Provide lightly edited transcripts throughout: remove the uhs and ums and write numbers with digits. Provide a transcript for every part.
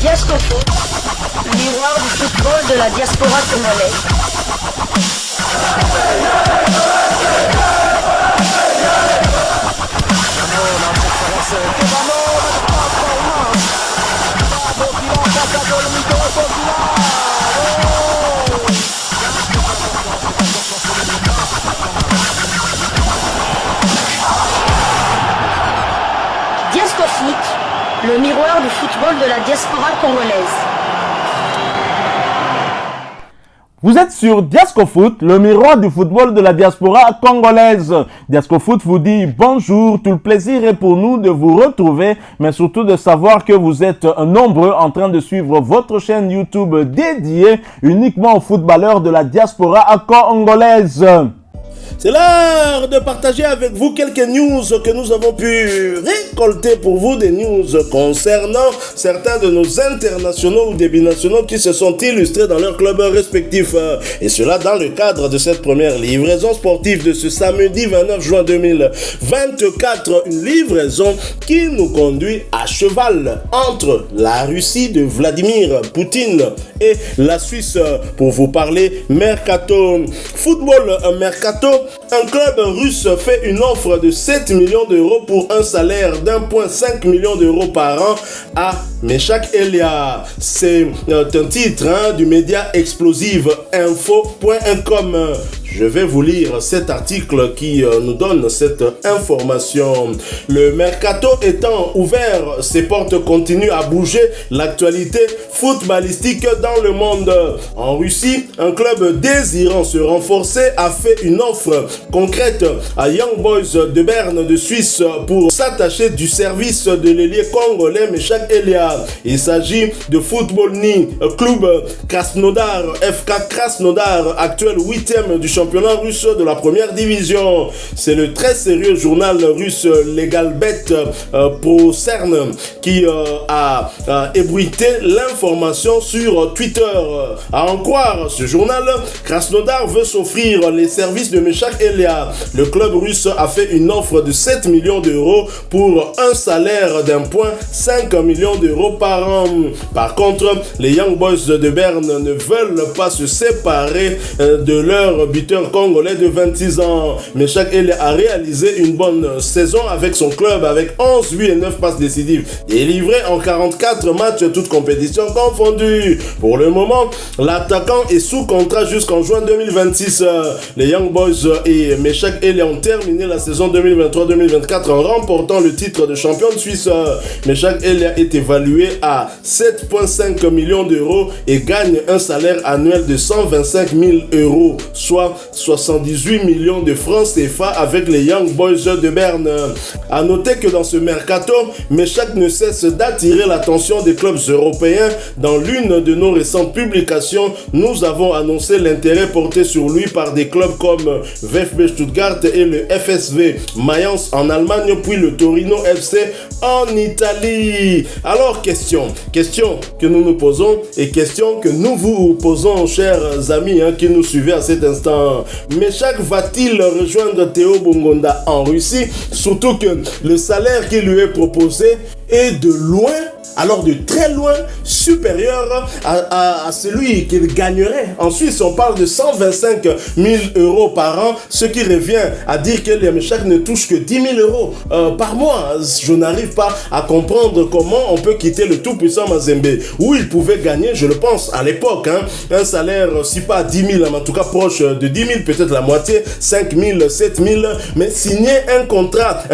Diasco Foot, miroir du football de la diaspora congolaise. Diasco Foot, le miroir du football de la diaspora congolaise. Vous êtes sur Diasco Foot, le miroir du football de la diaspora congolaise. Diasco Foot vous dit bonjour, tout le plaisir est pour nous de vous retrouver, mais surtout de savoir que vous êtes nombreux en train de suivre votre chaîne YouTube dédiée uniquement aux footballeurs de la diaspora congolaise. C'est l'heure de partager avec vous quelques news que nous avons pu récolter pour vous, des news concernant certains de nos internationaux ou des binationaux qui se sont illustrés dans leurs clubs respectifs. Et cela dans le cadre de cette première livraison sportive de ce samedi 29 juin 2024. Une livraison qui nous conduit à cheval entre la Russie de Vladimir Poutine et la Suisse pour vous parler mercato. Football mercato. Un club russe fait une offre de 7 millions d'euros pour un salaire d'1,5 million d'euros par an à Meshak Elia. C'est un titre du média explosive info.com. Je vais vous lire cet article qui nous donne cette information. Le mercato étant ouvert, ses portes continuent à bouger l'actualité footballistique dans le monde. En Russie, un club désirant se renforcer a fait une offre concrète à Young Boys de Berne de Suisse pour s'attacher du service de l'ailier congolais Meshak Elia. Il s'agit de Footballny Club Krasnodar, FK Krasnodar, actuel 8e du championnat russe de la première division. C'est le très sérieux journal russe Legalbet Pro CERN qui a ébruité l'information sur Twitter. À en croire ce journal, Krasnodar veut s'offrir les services de Meshak Elia. Le club russe a fait une offre de 7 millions d'euros pour un salaire d'1,5 million d'euros par an. Par contre, les Young Boys de Berne ne veulent pas se séparer de leur buteur congolais de 26 ans. Meshak Elia a réalisé une bonne saison avec son club avec 11 buts et 9 passes décisives délivrées en 44 matchs toutes compétitions confondues. Pour le moment, l'attaquant est sous contrat jusqu'en juin 2026. Les Young Boys et Meshak Elia ont terminé la saison 2023-2024 en remportant le titre de champion de Suisse. Meshak Elia est évalué à 7,5 millions d'euros et gagne un salaire annuel de 125 000 euros, soit 78 millions de francs CFA avec les Young Boys de Berne. A noter que dans ce mercato, Meshak ne cesse d'attirer l'attention des clubs européens. Dans l'une de nos récentes publications, nous avons annoncé l'intérêt porté sur lui par des clubs comme VfB Stuttgart et le FSV Mayence en Allemagne, puis le Torino FC en Italie. Alors, question que nous nous posons et question que nous vous posons, chers amis qui nous suivez à cet instant. Meshak va-t-il rejoindre Théo Bongonda en Russie? Surtout que le salaire qui lui est proposé est de loin, alors de très loin, supérieur à celui qu'il gagnerait en Suisse. On parle de 125 000 euros par an, ce qui revient à dire que les Meshak ne touchent que 10 000 euros par mois. Je n'arrive pas à comprendre comment on peut quitter le tout-puissant Mazembe, où il pouvait gagner, je le pense, à l'époque, un salaire, si pas à 10 000, mais en tout cas proche de 10 000, peut-être la moitié, 5 000, 7 000, mais signer un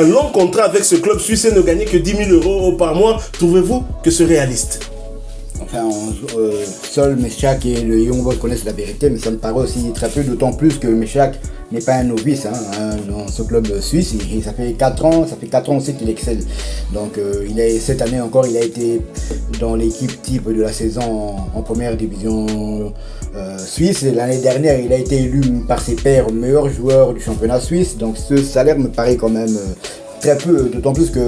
long contrat avec ce club suisse et ne gagner que 10 000 euros par mois, trouvez-vous que c'est réaliste? Enfin, seul Meshak et le Young Boys connaissent la vérité, mais ça me paraît aussi très peu, d'autant plus que Meshak n'est pas un novice dans ce club suisse. Ça fait 4 ans aussi qu'il excelle. Donc cette année encore, il a été dans l'équipe type de la saison en première division suisse. L'année dernière, il a été élu par ses pairs meilleur joueur du championnat suisse. Donc ce salaire me paraît quand même très peu, d'autant plus que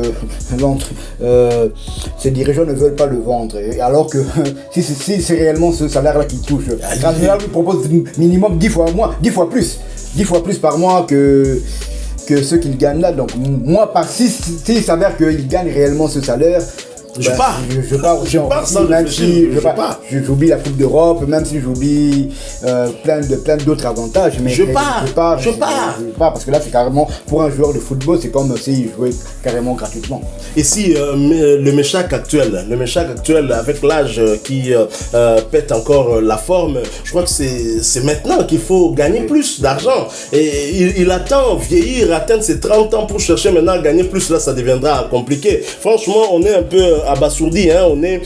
ces dirigeants ne veulent pas le vendre. Alors que si c'est réellement ce salaire-là qu'il touche, Krasnodar lui propose minimum 10 fois plus par mois que ce qu'il gagne là. Donc moi, s'il s'avère qu'il gagne réellement ce salaire, Je pars. Je pars aussi en Russie, même si j'oublie la Coupe d'Europe, même si j'oublie plein d'autres avantages. Mais je pars parce que là, c'est carrément, pour un joueur de football, c'est comme s'il jouait carrément gratuitement. Et si le Meshak actuel avec l'âge qui pète encore la forme, je crois que c'est maintenant qu'il faut gagner plus d'argent. Et il attend vieillir, atteindre ses 30 ans pour chercher maintenant à gagner plus. Là, ça deviendra compliqué. Franchement, on est un peu abasourdi, hein, on est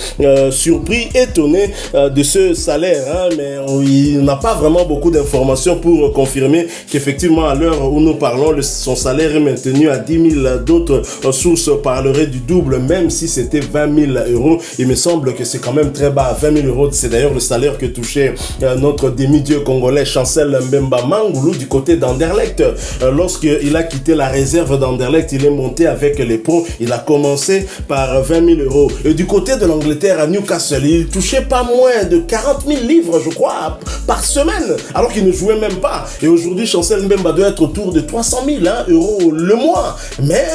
surpris, étonné de ce salaire, hein, mais il n'a pas vraiment beaucoup d'informations pour confirmer qu'effectivement, à l'heure où nous parlons, son salaire est maintenu à 10 000. D'autres sources parleraient du double, même si c'était 20 000 euros. Il me semble que c'est quand même très bas. 20 000 euros, c'est d'ailleurs le salaire que touchait notre demi-dieu congolais Chancel Mbemba Mangoulou du côté d'Anderlecht. Lorsqu'il a quitté la réserve d'Anderlecht, il est monté avec les pros. Il a commencé par 20 000 euros. Et du côté de l'Angleterre, à Newcastle, il touchait pas moins de 40 000 livres, je crois, par semaine, alors qu'il ne jouait même pas. Et aujourd'hui, Chancel Mbemba doit être autour de 300 000 euros le mois. Mais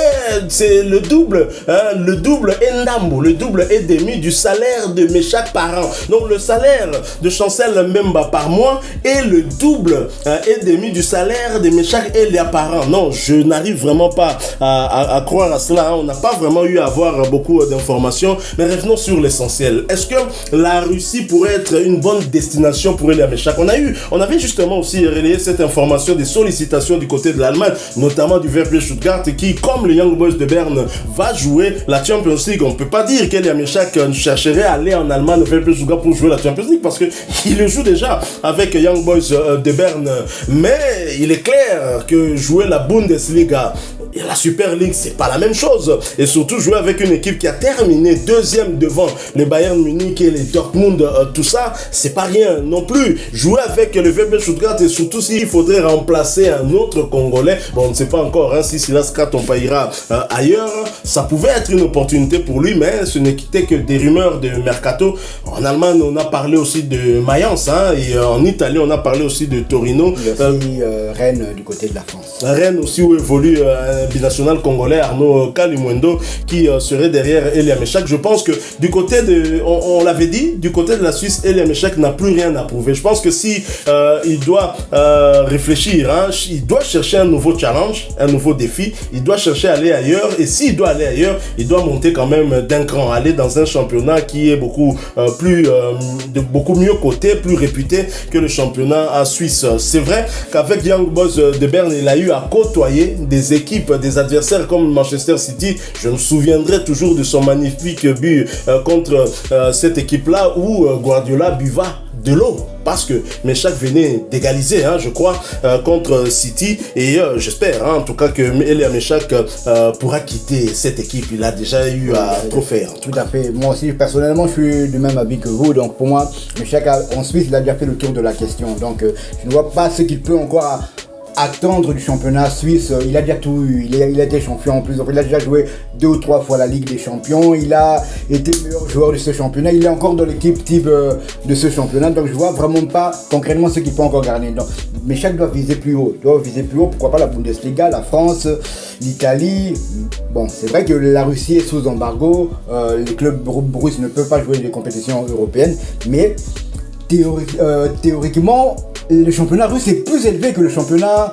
c'est le double Ndambo, le double et demi du salaire de Meshak par an. Donc le salaire de Chancel Mbemba par mois est le double et demi du salaire de Meshak Elia par an. Non, je n'arrive vraiment pas à croire à cela. Hein. On n'a pas vraiment eu à avoir beaucoup d'informations. Mais revenons sur l'essentiel. Est-ce que la Russie pourrait être une bonne destination pour Elia Meshak? On avait justement aussi relayé cette information des sollicitations du côté de l'Allemagne, notamment du VfB Stuttgart, qui, comme les Young Boys de Berne, va jouer la Champions League. On ne peut pas dire qu'Elia Meshak chercherait à aller en Allemagne au VfB Stuttgart pour jouer la Champions League, parce qu'il le joue déjà avec Young Boys de Berne. Mais il est clair que jouer la Bundesliga et la Super League, c'est pas la même chose. Et surtout jouer avec une équipe qui a terminé deuxième devant les Bayern Munich et les Dortmund, tout ça, c'est pas rien non plus. Jouer avec le VfB Stuttgart, et surtout s'il faudrait remplacer un autre Congolais, bon, on ne sait pas encore si Silas Katompa ira ailleurs, ça pouvait être une opportunité pour lui, mais ce n'était que des rumeurs de mercato. En Allemagne, on a parlé aussi de Mayence, hein, et en Italie, on a parlé aussi de Torino. Il y a aussi Rennes du côté de la France. Rennes aussi, où évolue binational congolais Arnaud Kalimwendo, qui serait derrière Elia Meshak. Je pense que du côté de, on l'avait dit, du côté de la Suisse, Elia Meshak n'a plus rien à prouver. Je pense que si il doit réfléchir, hein, il doit chercher un nouveau challenge, un nouveau défi, il doit chercher à aller ailleurs, et s'il doit aller ailleurs, il doit monter quand même d'un cran, aller dans un championnat qui est beaucoup mieux coté, plus réputé que le championnat suisse. C'est vrai qu'avec Young Boys de Berne, il a eu à côtoyer des équipes, des adversaires comme Manchester City. Je me souviendrai toujours de son magnifique but contre cette équipe-là où Guardiola buva de l'eau, parce que Meshak venait d'égaliser, hein, je crois, contre City, et j'espère, hein, en tout cas, que Elia Meshak pourra quitter cette équipe. Il a déjà eu à trop faire. Tout à fait. Moi aussi, personnellement, je suis du même avis que vous. Donc pour moi, Meshak en Suisse, il a déjà fait le tour de la question. Donc je ne vois pas ce qu'il peut encore attendre du championnat suisse. Il a déjà tout eu, il a été champion en plus, donc il a déjà joué 2 ou 3 fois la Ligue des Champions, il a été meilleur joueur de ce championnat, il est encore dans l'équipe type de ce championnat, donc je vois vraiment pas concrètement ce qu'il peut encore gagner. Donc Meshak doit viser plus haut, pourquoi pas la Bundesliga, la France, l'Italie. Bon, c'est vrai que la Russie est sous embargo, les clubs russes ne peuvent pas jouer des compétitions européennes, mais théoriquement, le championnat russe est plus élevé que le championnat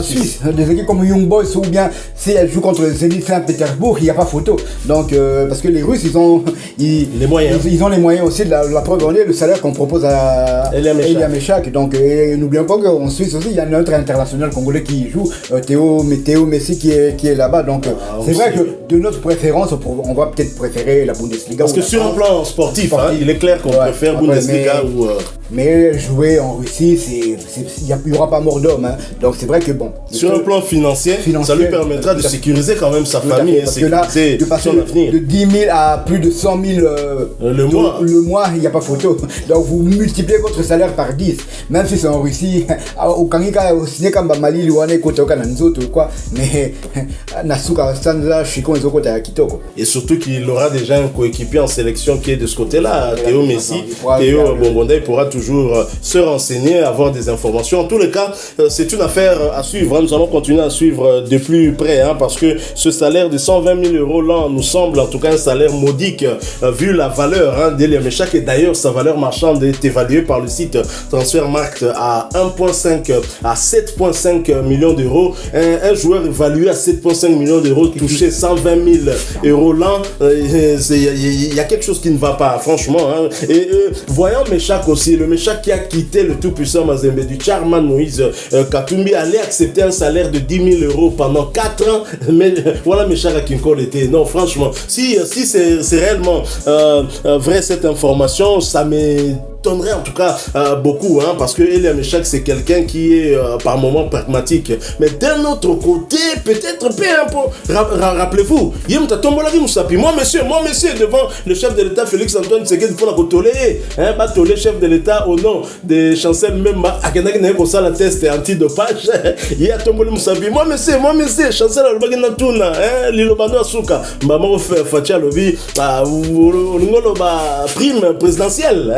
suisse. Des équipes comme Young Boys, ou bien si elles jouent contre le Zenit Saint-Pétersbourg, il n'y a pas photo. Donc, parce que les Russes, ils ont les moyens. Ils ont les moyens aussi. La preuve en est le salaire qu'on propose à Elia Meshak. Donc, n'oublions pas qu'en Suisse aussi, il y a notre international congolais qui joue, Théo Messi qui est là-bas. Donc, c'est vrai que de notre préférence, on va peut-être préférer la Bundesliga. Parce que sur un plan sportif, hein, il est clair qu'on préfère Bundesliga ou... Mais jouer en Russie, il n'y aura pas mort d'homme. Hein. Donc c'est vrai que bon. Sur un plan financier, ça lui permettra de sécuriser quand même sa famille, parce que là, de passer de 10 000 à plus de 100 000 le mois, il n'y a pas photo. Donc vous multipliez votre salaire par 10. Même si c'est en Russie, au Kanika, au ciné comme Mali, Luane, Kotoka, Nanzoto, quoi. Mais Nasuka, Stanza, Chikon, Zoko, Kitoko. Et surtout qu'il aura déjà un coéquipier en sélection qui est de ce côté-là, Théo Messi. Théo Bongonda, il pourra toujours se renseigner, avoir des informations. En tous les cas, cas, c'est une affaire à suivre. Nous allons continuer à suivre de plus près, parce que ce salaire de 120 000 euros là nous semble en tout cas un salaire modique vu la valeur d'Elia Meshak. Et d'ailleurs, sa valeur marchande est évaluée par le site Transfermarkt à 7,5 millions d'euros. Un joueur évalué à 7,5 millions d'euros toucher 120 000 euros là, il y a quelque chose qui ne va pas, franchement. Et voyant Meshak aussi, le Meshak qui a quitté le tout-puissant Mazembe du Charman Moïse Katumbi, allait accepter un salaire de 10 000 euros pendant 4 ans. Mais voilà Meshak à Kinkol était. Non, franchement, si c'est réellement vrai cette information, ça m'étonnerait en tout cas beaucoup, parce que Elia Meshak c'est quelqu'un qui est par moments pragmatique, mais d'un autre côté peut-être un peu rappelez-vous moi monsieur devant le chef de l'État Félix Antoine Tshisekedi pour la tolérer tolérer chef de l'État au nom des chancels même akendaki na ko sala test antidopage il a tomboli Musapi moi monsieur chancel alobaki na tuna lilobano asuka mbama fatia lobi olingolo ba prime présidentielle.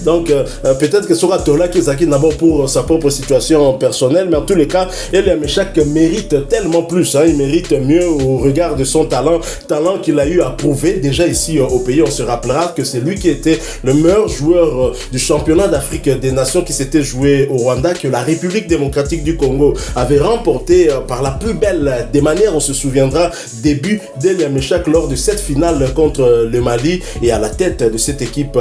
Donc peut-être que sera Tola Kizaki d'abord pour sa propre situation personnelle, mais en tous les cas Elia Meshak mérite tellement plus, il mérite mieux au regard de son talent qu'il a eu à prouver déjà ici au pays. On se rappellera que c'est lui qui était le meilleur joueur du championnat d'Afrique des Nations qui s'était joué au Rwanda, que la République démocratique du Congo avait remporté par la plus belle des manières. On se souviendra début d'Elia Meshak lors de cette finale contre le Mali, et à la tête de cette équipe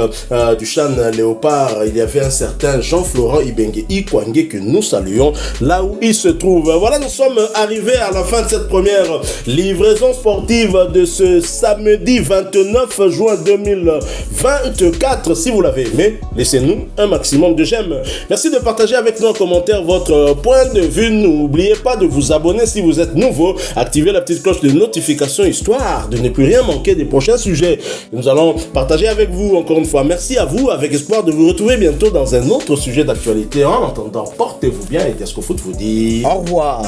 du Chan Léopard, il y avait un certain Jean-Florent Ibenge Ikwangé que nous saluons là où il se trouve. Voilà, nous sommes arrivés à la fin de cette première livraison sportive de ce samedi 29 juin 2024. Si vous l'avez aimé, laissez-nous un maximum de j'aime. Merci de partager avec nous en commentaire votre point de vue. N'oubliez pas de vous abonner si vous êtes nouveau. Activez la petite cloche de notification histoire de ne plus rien manquer des prochains sujets que nous allons partager avec vous. Encore une fois, merci à vous, avec espoir de vous retrouver bientôt dans un autre sujet d'actualité. En attendant, portez-vous bien et Diasco Foot vous dit au revoir.